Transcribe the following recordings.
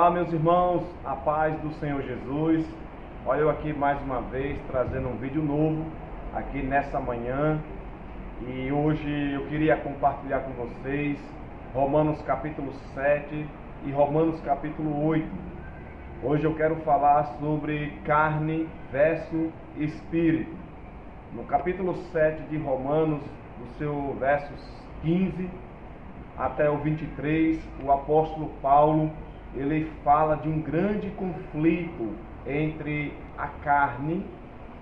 Olá, meus irmãos, a paz do Senhor Jesus. Olha eu aqui mais uma vez trazendo um vídeo novo aqui nessa manhã. E hoje eu queria compartilhar com vocês Romanos capítulo 7 e Romanos capítulo 8. Hoje eu quero falar sobre carne versus espírito. No capítulo 7 de Romanos, do seu versos 15 até o 23, o apóstolo Paulo, ele fala de um grande conflito entre a carne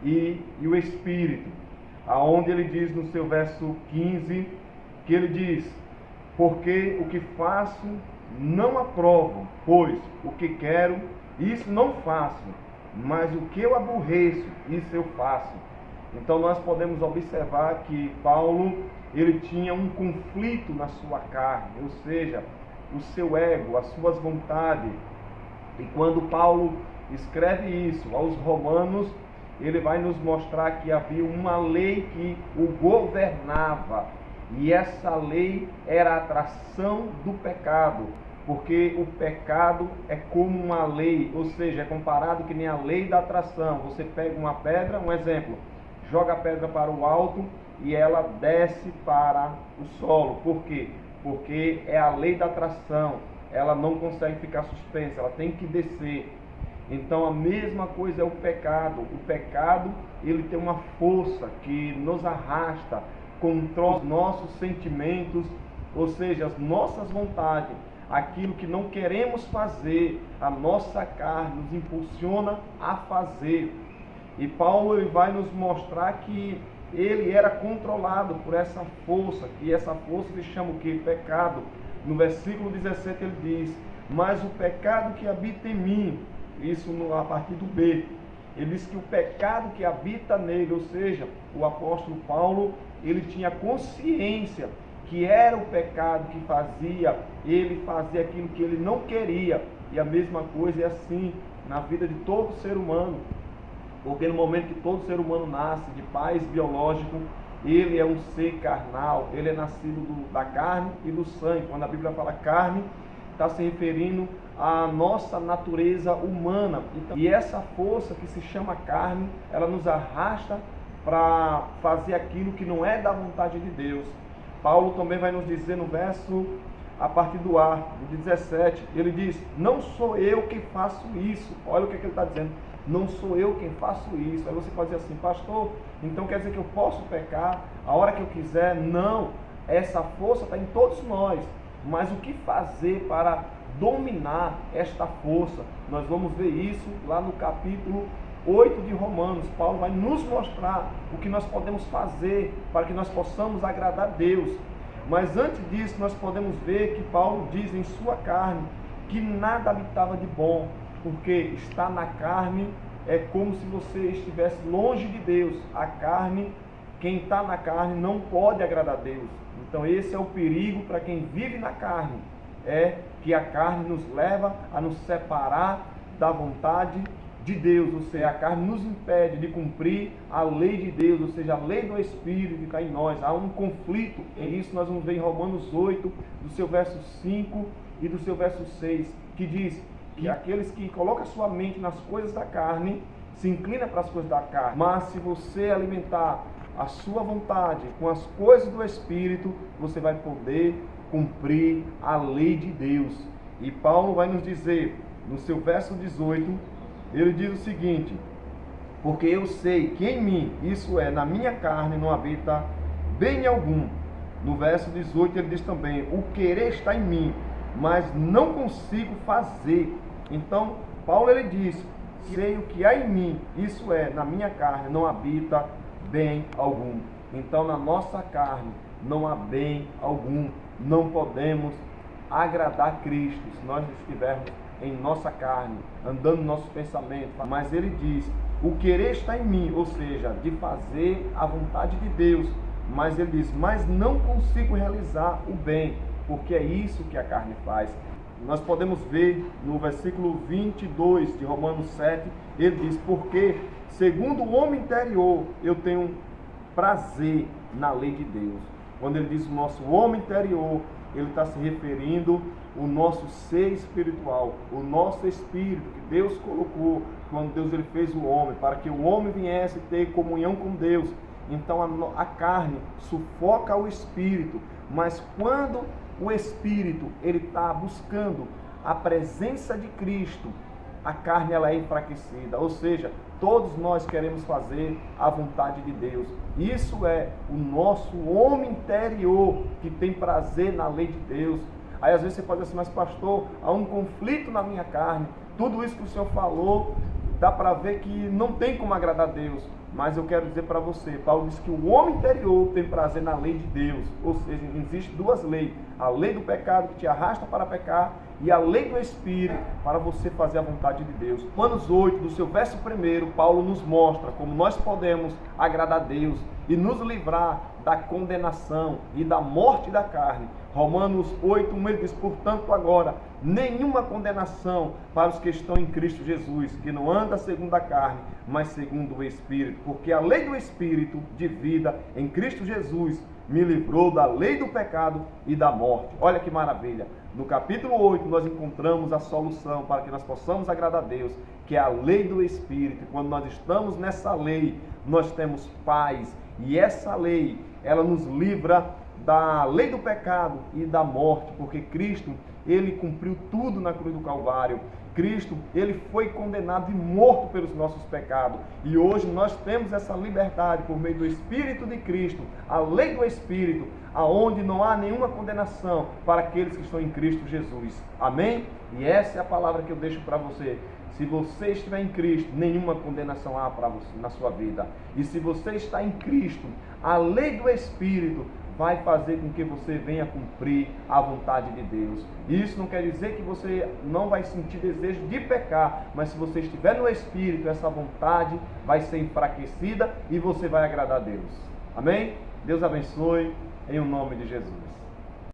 e o espírito, aonde ele diz no seu verso 15, que ele diz: porque o que faço não aprovo, pois o que quero, isso não faço, mas o que eu aborreço, isso eu faço. Então nós podemos observar que Paulo, ele tinha um conflito na sua carne, ou seja, o seu ego, as suas vontades. E quando Paulo escreve isso aos romanos, ele vai nos mostrar que havia uma lei que o governava, e essa lei era a atração do pecado, porque o pecado é como uma lei, ou seja, é comparado que nem a lei da atração. Você pega uma pedra, um exemplo, joga a pedra para o alto e ela desce para o solo. Por quê? Porque é a lei da atração, ela não consegue ficar suspensa, ela tem que descer. Então a mesma coisa é o pecado. O pecado, ele tem uma força que nos arrasta, controla os nossos sentimentos, ou seja, as nossas vontades, aquilo que não queremos fazer, a nossa carne nos impulsiona a fazer. E Paulo, ele vai nos mostrar que ele era controlado por essa força, que essa força se chama o que? Pecado. No versículo 17 ele diz: mas o pecado que habita em mim, isso a partir do B, ele diz que o pecado que habita nele, ou seja, o apóstolo Paulo, ele tinha consciência que era o pecado que fazia ele fazer aquilo que ele não queria. E a mesma coisa é assim na vida de todo ser humano. Porque no momento que todo ser humano nasce de pais biológicos, ele é um ser carnal, ele é nascido da carne e do sangue. Quando a Bíblia fala carne, está se referindo à nossa natureza humana. E essa força que se chama carne, ela nos arrasta para fazer aquilo que não é da vontade de Deus. Paulo também vai nos dizer no verso, a partir do A, do 17, ele diz: não sou eu quem faço isso. Olha o que ele está dizendo: não sou eu quem faço isso. Aí você pode dizer assim: pastor, então quer dizer que eu posso pecar a hora que eu quiser? Não, essa força está em todos nós, mas o que fazer para dominar esta força? Nós vamos ver isso lá no capítulo 8 de Romanos. Paulo vai nos mostrar o que nós podemos fazer para que nós possamos agradar a Deus. Mas antes disso, nós podemos ver que Paulo diz em sua carne que nada habitava de bom, porque estar na carne é como se você estivesse longe de Deus. A carne, quem está na carne não pode agradar a Deus. Então esse é o perigo para quem vive na carne, é que a carne nos leva a nos separar da vontade de Deus, ou seja, a carne nos impede de cumprir a lei de Deus, ou seja, a lei do Espírito que está em nós. Há um conflito, e isso nós vamos ver em Romanos 8, do seu verso 5 e do seu verso 6, que diz que aqueles que colocam a sua mente nas coisas da carne, se inclinam para as coisas da carne. Mas se você alimentar a sua vontade com as coisas do Espírito, você vai poder cumprir a lei de Deus. E Paulo vai nos dizer, no seu verso 18, ele diz o seguinte: porque eu sei que em mim, isso é, na minha carne, não habita bem algum. No verso 18 ele diz também: o querer está em mim, mas não consigo fazer. Então Paulo, ele diz: sei o que há em mim, isso é, na minha carne não habita bem algum. Então na nossa carne não há bem algum. Não podemos agradar Cristo se nós estivermos em nossa carne, andando no nosso pensamento. Mas ele diz: o querer está em mim, ou seja, de fazer a vontade de Deus. Mas ele diz: mas não consigo realizar o bem, porque é isso que a carne faz. Nós podemos ver no versículo 22 de Romanos 7, ele diz: porque segundo o homem interior eu tenho prazer na lei de Deus. Quando ele diz o nosso homem interior, ele está se referindo ao nosso ser espiritual, o nosso espírito que Deus colocou quando Deus ele fez o homem, para que o homem viesse ter comunhão com Deus. Então a carne sufoca o espírito, mas quando o espírito ele está buscando a presença de Cristo, a carne ela é enfraquecida, ou seja, todos nós queremos fazer a vontade de Deus. Isso é o nosso homem interior que tem prazer na lei de Deus. Aí às vezes você pode dizer assim, mas pastor, há um conflito na minha carne. Tudo isso que o Senhor falou, dá para ver que não tem como agradar a Deus. Mas eu quero dizer para você, Paulo diz que o homem interior tem prazer na lei de Deus. Ou seja, existem duas leis. A lei do pecado que te arrasta para pecar e a lei do Espírito para você fazer a vontade de Deus. Romanos 8, do seu verso 1, Paulo nos mostra como nós podemos agradar a Deus e nos livrar da condenação e da morte da carne. Romanos 8, 1 diz, portanto agora, nenhuma condenação para os que estão em Cristo Jesus, que não anda segundo a carne, mas segundo o Espírito, porque a lei do Espírito de vida em Cristo Jesus me livrou da lei do pecado e da morte. Olha que maravilha! No capítulo 8 nós encontramos a solução para que nós possamos agradar a Deus, que é a lei do Espírito. E quando nós estamos nessa lei, nós temos paz, e essa lei, ela nos livra da lei do pecado e da morte, porque Cristo, ele cumpriu tudo na cruz do Calvário. Cristo, ele foi condenado e morto pelos nossos pecados. E hoje nós temos essa liberdade por meio do Espírito de Cristo, a lei do Espírito, aonde não há nenhuma condenação para aqueles que estão em Cristo Jesus. Amém? E essa é a palavra que eu deixo para você. Se você estiver em Cristo, nenhuma condenação há para você na sua vida. E se você está em Cristo, a lei do Espírito vai fazer com que você venha cumprir a vontade de Deus. Isso não quer dizer que você não vai sentir desejo de pecar, mas se você estiver no Espírito, essa vontade vai ser enfraquecida e você vai agradar a Deus. Amém? Deus abençoe, em o nome de Jesus.